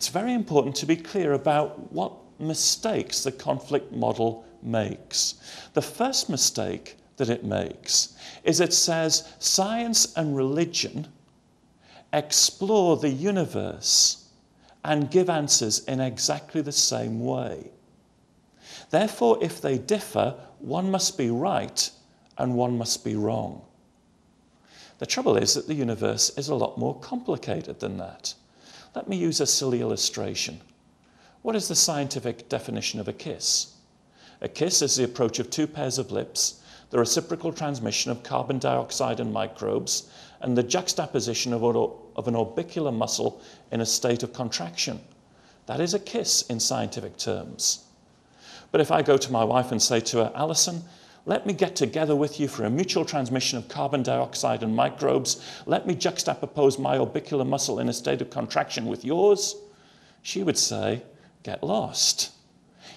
it's very important to be clear about what mistakes the conflict model makes. The first mistake that it makes is it says science and religion explore the universe and give answers in exactly the same way. Therefore, if they differ, one must be right and one must be wrong. The trouble is that the universe is a lot more complicated than that. Let me use a silly illustration. What is the scientific definition of a kiss? A kiss is the approach of two pairs of lips, the reciprocal transmission of carbon dioxide and microbes, and the juxtaposition of an orbicular muscle in a state of contraction. That is a kiss in scientific terms. But if I go to my wife and say to her, Alison, let me get together with you for a mutual transmission of carbon dioxide and microbes, let me juxtapose my orbicular muscle in a state of contraction with yours, she would say, get lost.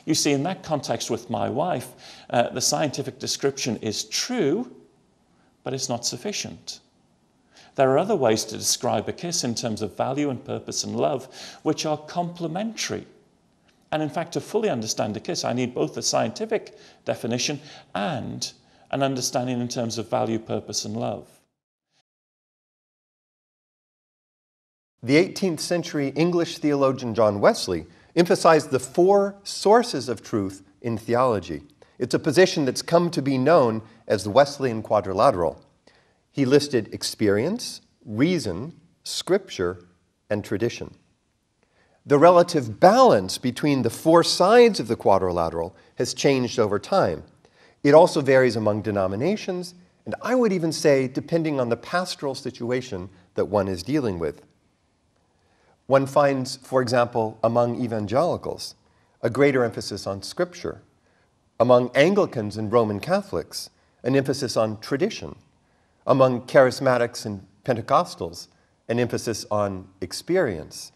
You see, in that context with my wife, the scientific description is true, but it's not sufficient. There are other ways to describe a kiss in terms of value and purpose and love, which are complementary. And in fact, to fully understand a kiss, I need both the scientific definition and an understanding in terms of value, purpose, and love. The 18th century English theologian John Wesley emphasized the four sources of truth in theology. It's a position that's come to be known as the Wesleyan quadrilateral. He listed experience, reason, scripture, and tradition. The relative balance between the four sides of the quadrilateral has changed over time. It also varies among denominations, and I would even say depending on the pastoral situation that one is dealing with. One finds, for example, among evangelicals, a greater emphasis on Scripture. Among Anglicans and Roman Catholics, an emphasis on tradition. Among charismatics and Pentecostals, an emphasis on experience.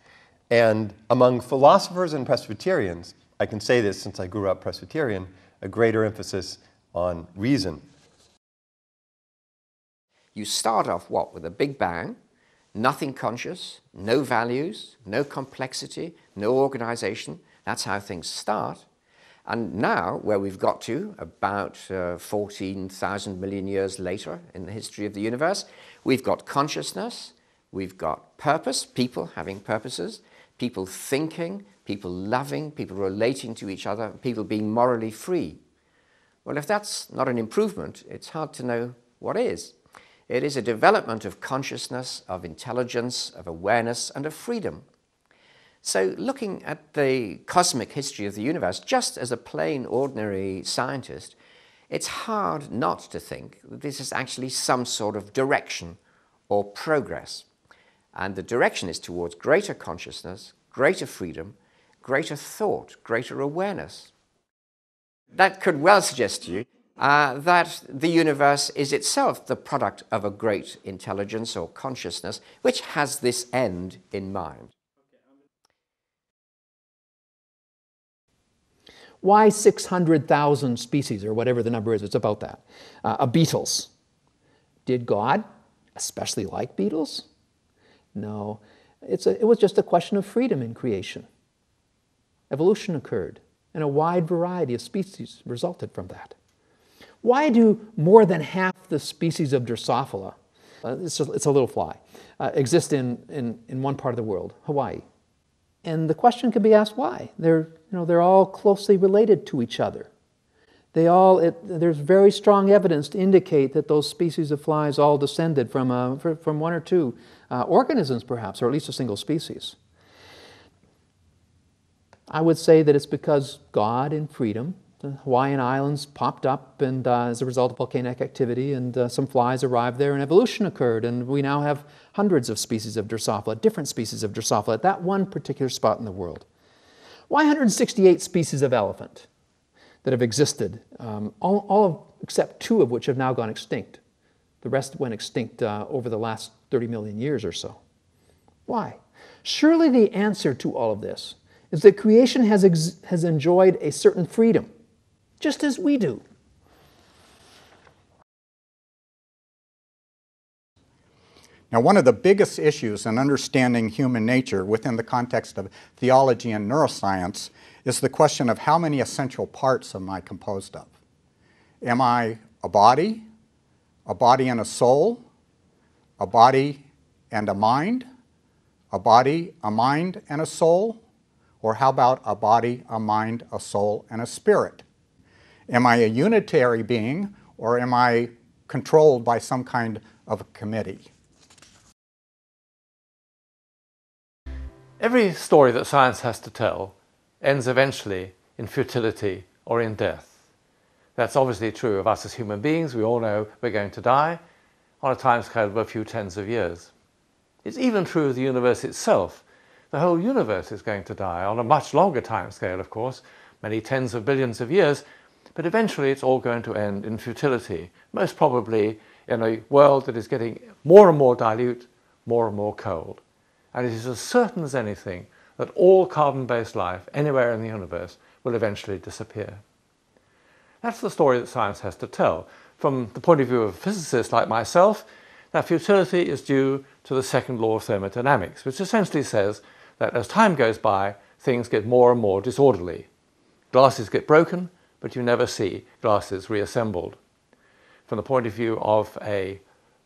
And among philosophers and Presbyterians, I can say this since I grew up Presbyterian, a greater emphasis on reason. You start off, what, with a big bang, nothing conscious, no values, no complexity, no organization. That's how things start. And now, where we've got to, about 14,000 million years later in the history of the universe, we've got consciousness, we've got purpose, people having purposes, people thinking, people loving, people relating to each other, people being morally free. Well, if that's not an improvement, it's hard to know what is. It is a development of consciousness, of intelligence, of awareness, and of freedom. So looking at the cosmic history of the universe, just as a plain, ordinary scientist, it's hard not to think that this is actually some sort of direction or progress. And the direction is towards greater consciousness, greater freedom, greater thought, greater awareness. That could well suggest to you that the universe is itself the product of a great intelligence or consciousness which has this end in mind. Why 600,000 species, or whatever the number is, it's about that, of beetles? Did God especially like beetles? No, it was just a question of freedom in creation. Evolution occurred, and a wide variety of species resulted from that. Why do more than half the species of Drosophila, it's a little fly, exist in one part of the world, Hawaii? And the question could be asked why. They're all closely related to each other. There's very strong evidence to indicate that those species of flies all descended from one or two organisms, perhaps, or at least a single species. I would say that it's because God in freedom, the Hawaiian Islands popped up, and as a result of volcanic activity, and some flies arrived there, and evolution occurred, and we now have hundreds of species of Drosophila, different species of Drosophila, at that one particular spot in the world. Why 168 species of elephant that have existed, except 2 of which have now gone extinct? The rest went extinct over the last 30 million years or so. Why? Surely the answer to all of this is that creation has enjoyed a certain freedom, just as we do. Now, one of the biggest issues in understanding human nature within the context of theology and neuroscience is the question of how many essential parts am I composed of? Am I a body and a soul, a body and a mind, a body, a mind, and a soul? Or how about a body, a mind, a soul, and a spirit? Am I a unitary being, or am I controlled by some kind of a committee? Every story that science has to tell ends eventually in futility or in death. That's obviously true of us as human beings. We all know we're going to die on a timescale of a few tens of years. It's even true of the universe itself. The whole universe is going to die on a much longer timescale, of course, many tens of billions of years, but eventually it's all going to end in futility, most probably in a world that is getting more and more dilute, more and more cold. And it is as certain as anything that all carbon-based life anywhere in the universe will eventually disappear. That's the story that science has to tell. From the point of view of a physicist like myself, that futility is due to the second law of thermodynamics, which essentially says that as time goes by, things get more and more disorderly. Glasses get broken, but you never see glasses reassembled. From the point of view of a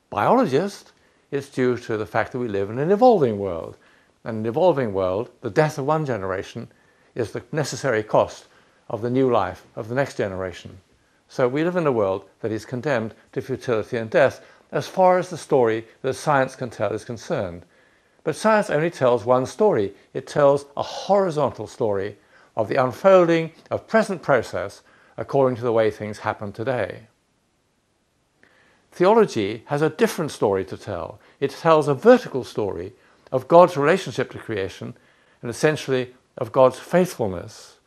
biologist, it's due to the fact that we live in an evolving world. And in an evolving world, the death of one generation is the necessary cost of the new life of the next generation. So we live in a world that is condemned to futility and death as far as the story that science can tell is concerned. But science only tells one story. It tells a horizontal story of the unfolding of present process according to the way things happen today. Theology has a different story to tell. It tells a vertical story of God's relationship to creation and essentially of God's faithfulness.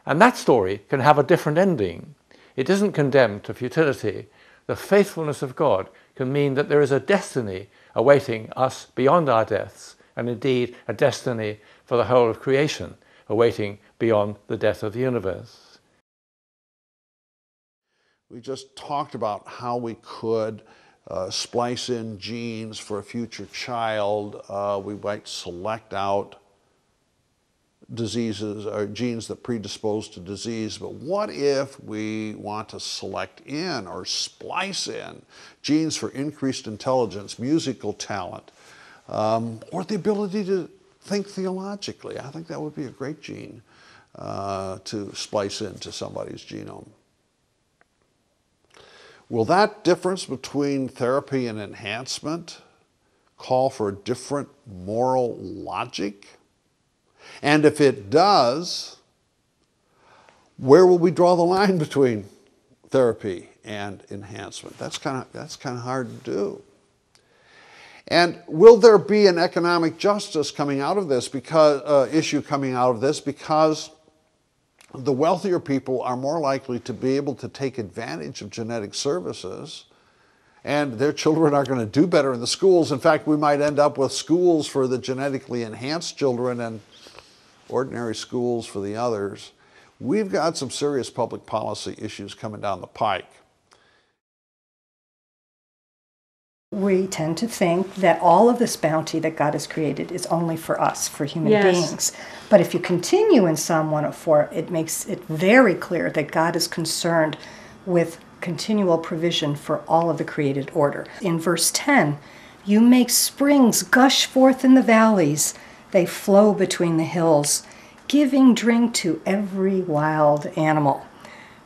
And that story can have a different ending. It isn't condemned to futility. The faithfulness of God can mean that there is a destiny awaiting us beyond our deaths, and indeed a destiny for the whole of creation awaiting beyond the death of the universe. We just talked about how we could splice in genes for a future child. We might select out diseases or genes that predispose to disease, but what if we want to select in or splice in genes for increased intelligence, musical talent, or the ability to think theologically? I think that would be a great gene to splice into somebody's genome. Will that difference between therapy and enhancement call for a different moral logic? And if it does, where will we draw the line between therapy and enhancement? That's kind of hard to do. And will there be an economic justice coming out of this issue coming out of this, because the wealthier people are more likely to be able to take advantage of genetic services, and their children are going to do better in the schools. In fact, we might end up with schools for the genetically enhanced children and ordinary schools for the others. We've got some serious public policy issues coming down the pike. We tend to think that all of this bounty that God has created is only for us, for human beings. But if you continue in Psalm 104, it makes it very clear that God is concerned with continual provision for all of the created order. In verse 10, you make springs gush forth in the valleys. They flow between the hills, giving drink to every wild animal.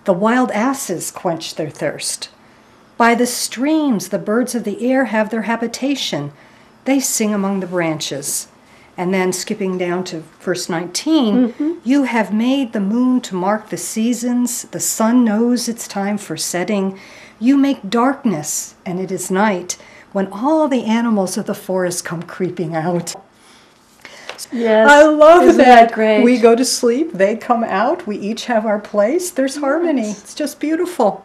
The wild asses quench their thirst. By the streams, the birds of the air have their habitation. They sing among the branches. And then skipping down to verse 19, you have made the moon to mark the seasons. The sun knows its time for setting. You make darkness, and it is night, when all the animals of the forest come creeping out. Yes. I love Isn't that. Great? We go to sleep, they come out, we each have our place. There's harmony. It's just beautiful.